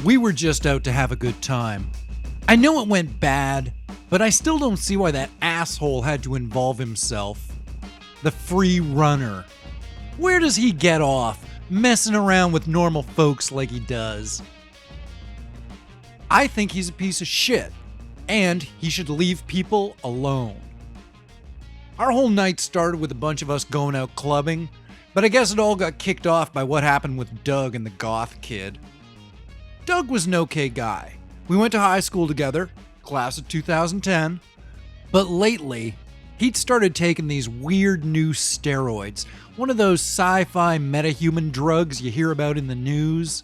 We were just out to have a good time. I know it went bad, but I still don't see why that asshole had to involve himself. The free runner. Where does he get off messing around with normal folks like he does? I think he's a piece of shit, and he should leave people alone. Our whole night started with a bunch of us going out clubbing, but I guess it all got kicked off by what happened with Doug and the goth kid. Doug was an okay guy. We went to high school together, class of 2010, but lately, he'd started taking these weird new steroids, one of those sci-fi metahuman drugs you hear about in the news.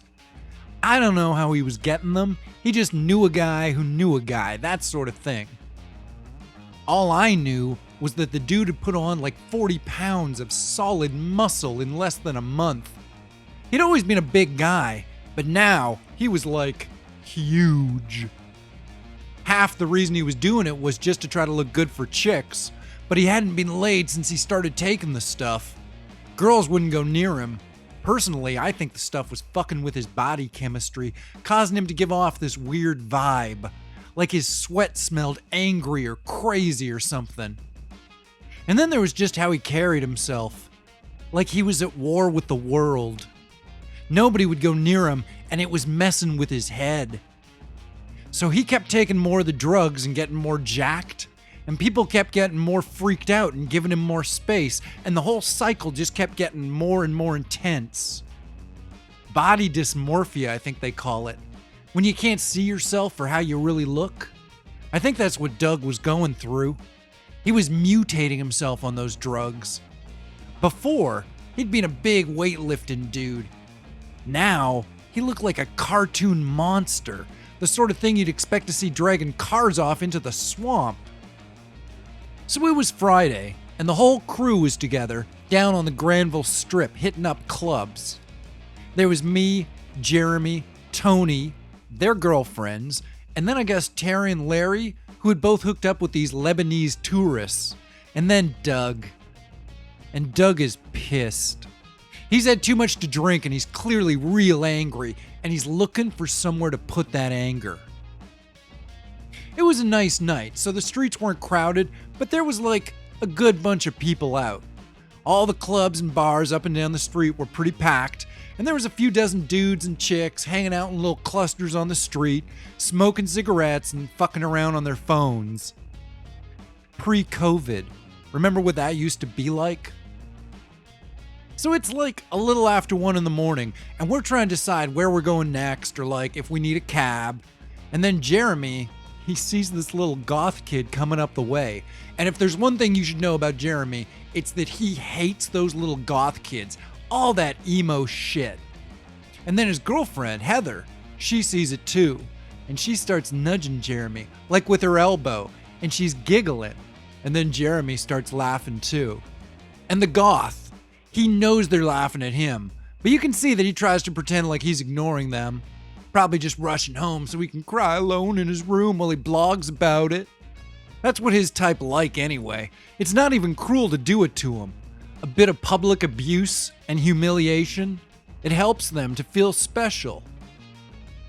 I don't know how he was getting them, he just knew a guy who knew a guy, that sort of thing. All I knew was that the dude had put on like 40 pounds of solid muscle in less than a month. He'd always been a big guy, but now he was like huge. Half the reason he was doing it was just to try to look good for chicks, but he hadn't been laid since he started taking the stuff. Girls wouldn't go near him. Personally, I think the stuff was fucking with his body chemistry, causing him to give off this weird vibe, like his sweat smelled angry or crazy or something. And then there was just how he carried himself, like he was at war with the world. Nobody would go near him, and it was messing with his head. So he kept taking more of the drugs and getting more jacked, and people kept getting more freaked out and giving him more space, and the whole cycle just kept getting more and more intense. Body dysmorphia, I think they call it. When you can't see yourself for how you really look. I think that's what Doug was going through. He was mutating himself on those drugs. Before, he'd been a big weightlifting dude. Now, he looked like a cartoon monster, the sort of thing you'd expect to see dragging cars off into the swamp. So it was Friday, and the whole crew was together, down on the Granville Strip, hitting up clubs. There was me, Jeremy, Tony, their girlfriends, and then I guess Terry and Larry, who had both hooked up with these Lebanese tourists. And then Doug. And Doug is pissed. He's had too much to drink and he's clearly real angry, and he's looking for somewhere to put that anger. It was a nice night, so the streets weren't crowded, but there was like a good bunch of people out. All the clubs and bars up and down the street were pretty packed, and there was a few dozen dudes and chicks hanging out in little clusters on the street, smoking cigarettes and fucking around on their phones. Pre-COVID. Remember what that used to be like? So it's like a little after 1 a.m, and we're trying to decide where we're going next, or like if we need a cab. And then Jeremy, he sees this little goth kid coming up the way. And if there's one thing you should know about Jeremy, it's that he hates those little goth kids. All that emo shit. And then his girlfriend, Heather, she sees it too. And she starts nudging Jeremy, like with her elbow. And she's giggling. And then Jeremy starts laughing too. And the goth, he knows they're laughing at him. But you can see that he tries to pretend like he's ignoring them. Probably just rushing home so he can cry alone in his room while he blogs about it. That's what his type like anyway. It's not even cruel to do it to him. A bit of public abuse and humiliation, it helps them to feel special.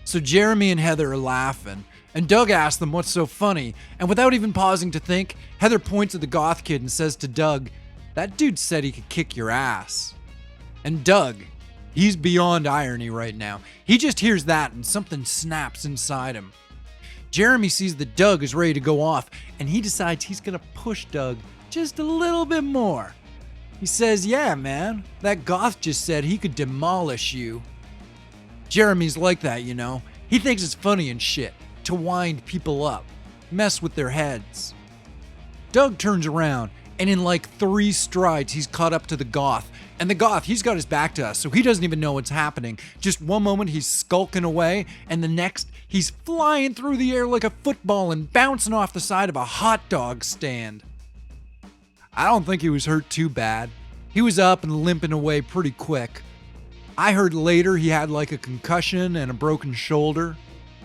So Jeremy and Heather are laughing, and Doug asks them what's so funny, and without even pausing to think, Heather points at the goth kid and says to Doug, "That dude said he could kick your ass." And Doug, he's beyond irony right now. He just hears that and something snaps inside him. Jeremy sees that Doug is ready to go off, and he decides he's gonna push Doug just a little bit more. He says, "Yeah, man, that goth just said he could demolish you." Jeremy's like that, you know. He thinks it's funny and shit, to wind people up, mess with their heads. Doug turns around, and in like 3 strides, he's caught up to the goth. And the goth, he's got his back to us, so he doesn't even know what's happening. Just one moment, he's skulking away, and the next, he's flying through the air like a football and bouncing off the side of a hot dog stand. I don't think he was hurt too bad. He was up and limping away pretty quick. I heard later he had like a concussion and a broken shoulder.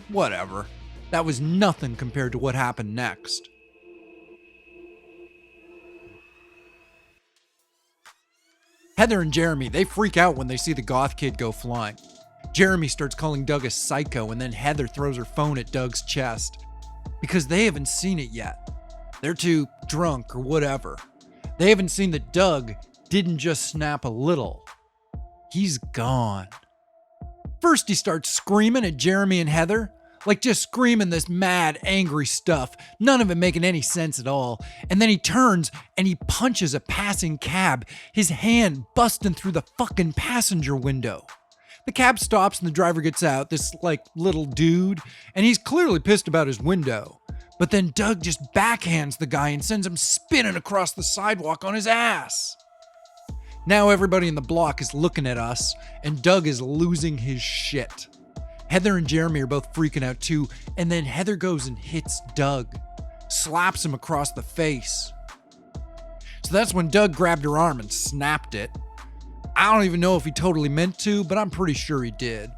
Whatever. That was nothing compared to what happened next. Heather and Jeremy, they freak out when they see the goth kid go flying. Jeremy starts calling Doug a psycho, and then Heather throws her phone at Doug's chest. Because they haven't seen it yet. They're too drunk or whatever. They haven't seen that Doug didn't just snap a little. He's gone. First he starts screaming at Jeremy and Heather, like just screaming this mad, angry stuff, none of it making any sense at all. And then he turns and he punches a passing cab, his hand busting through the fucking passenger window. The cab stops and the driver gets out, this little dude, and he's clearly pissed about his window. But then Doug just backhands the guy and sends him spinning across the sidewalk on his ass. Now everybody in the block is looking at us, and Doug is losing his shit. Heather and Jeremy are both freaking out too, and then Heather goes and hits Doug, slaps him across the face. So that's when Doug grabbed her arm and snapped it. I don't even know if he totally meant to, but I'm pretty sure he did.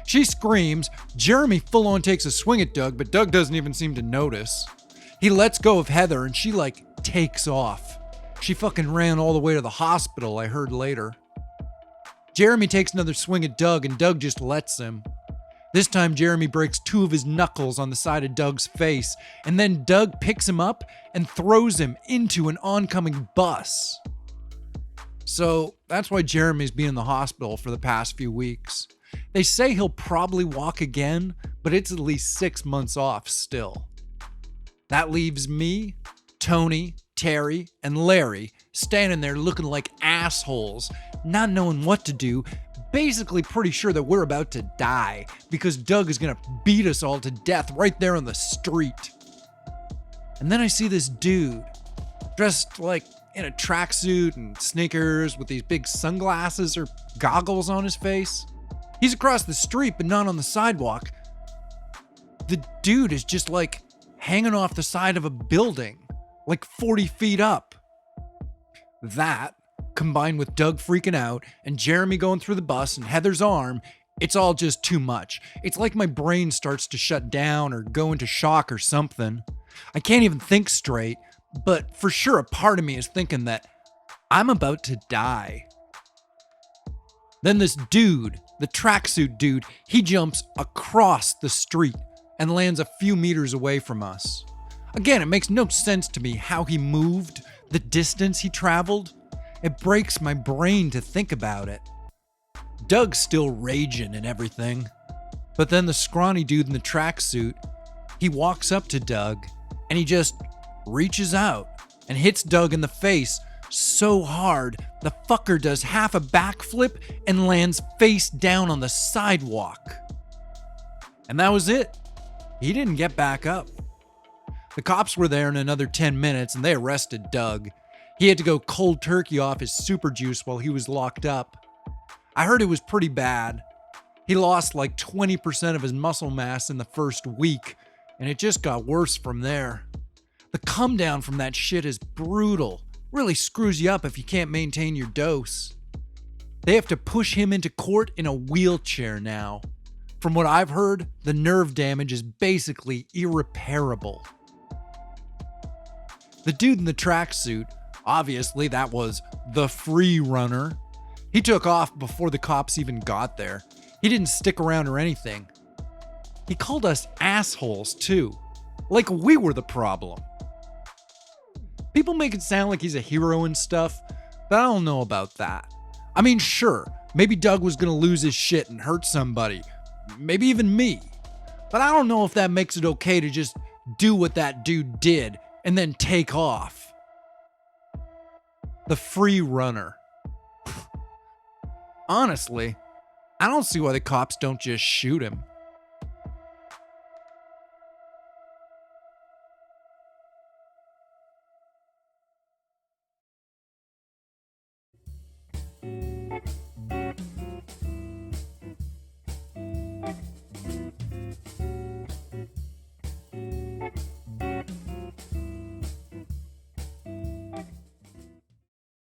She screams. Jeremy full on takes a swing at Doug, but Doug doesn't even seem to notice. He lets go of Heather and she takes off. She fucking ran all the way to the hospital, I heard later. Jeremy takes another swing at Doug and Doug just lets him. This time Jeremy breaks 2 of his knuckles on the side of Doug's face, and then Doug picks him up and throws him into an oncoming bus. So that's why Jeremy's been in the hospital for the past few weeks. They say he'll probably walk again, but it's at least 6 months off still. That leaves me, Tony, Terry, and Larry standing there looking like assholes, not knowing what to do, basically pretty sure that we're about to die because Doug is gonna beat us all to death right there on the street. And then I see this dude dressed in a tracksuit and sneakers with these big sunglasses or goggles on his face. He's across the street, but not on the sidewalk. The dude is just hanging off the side of a building, 40 feet up. That, combined with Doug freaking out and Jeremy going through the bus and Heather's arm, it's all just too much. It's like my brain starts to shut down or go into shock or something. I can't even think straight, but for sure a part of me is thinking that I'm about to die. Then this dude, the tracksuit dude, he jumps across the street and lands a few meters away from us. Again, it makes no sense to me how he moved, the distance he traveled. It breaks my brain to think about it. Doug's still raging and everything. But then the scrawny dude in the tracksuit, he walks up to Doug and he just reaches out and hits Doug in the face so hard, the fucker does half a backflip and lands face down on the sidewalk. And that was it. He didn't get back up. The cops were there in another 10 minutes and they arrested Doug. He had to go cold turkey off his super juice while he was locked up. I heard it was pretty bad. He lost 20% of his muscle mass in the first week, and it just got worse from there. The come down from that shit is brutal. Really screws you up if you can't maintain your dose. They have to push him into court in a wheelchair now. From what I've heard, the nerve damage is basically irreparable. The dude in the tracksuit, obviously that was the free runner. He took off before the cops even got there. He didn't stick around or anything. He called us assholes too, like we were the problem. People make it sound like he's a hero and stuff, but I don't know about that. I mean, sure, maybe Doug was gonna lose his shit and hurt somebody, maybe even me, but I don't know if that makes it okay to just do what that dude did and then take off. The free runner. Honestly, I don't see why the cops don't just shoot him.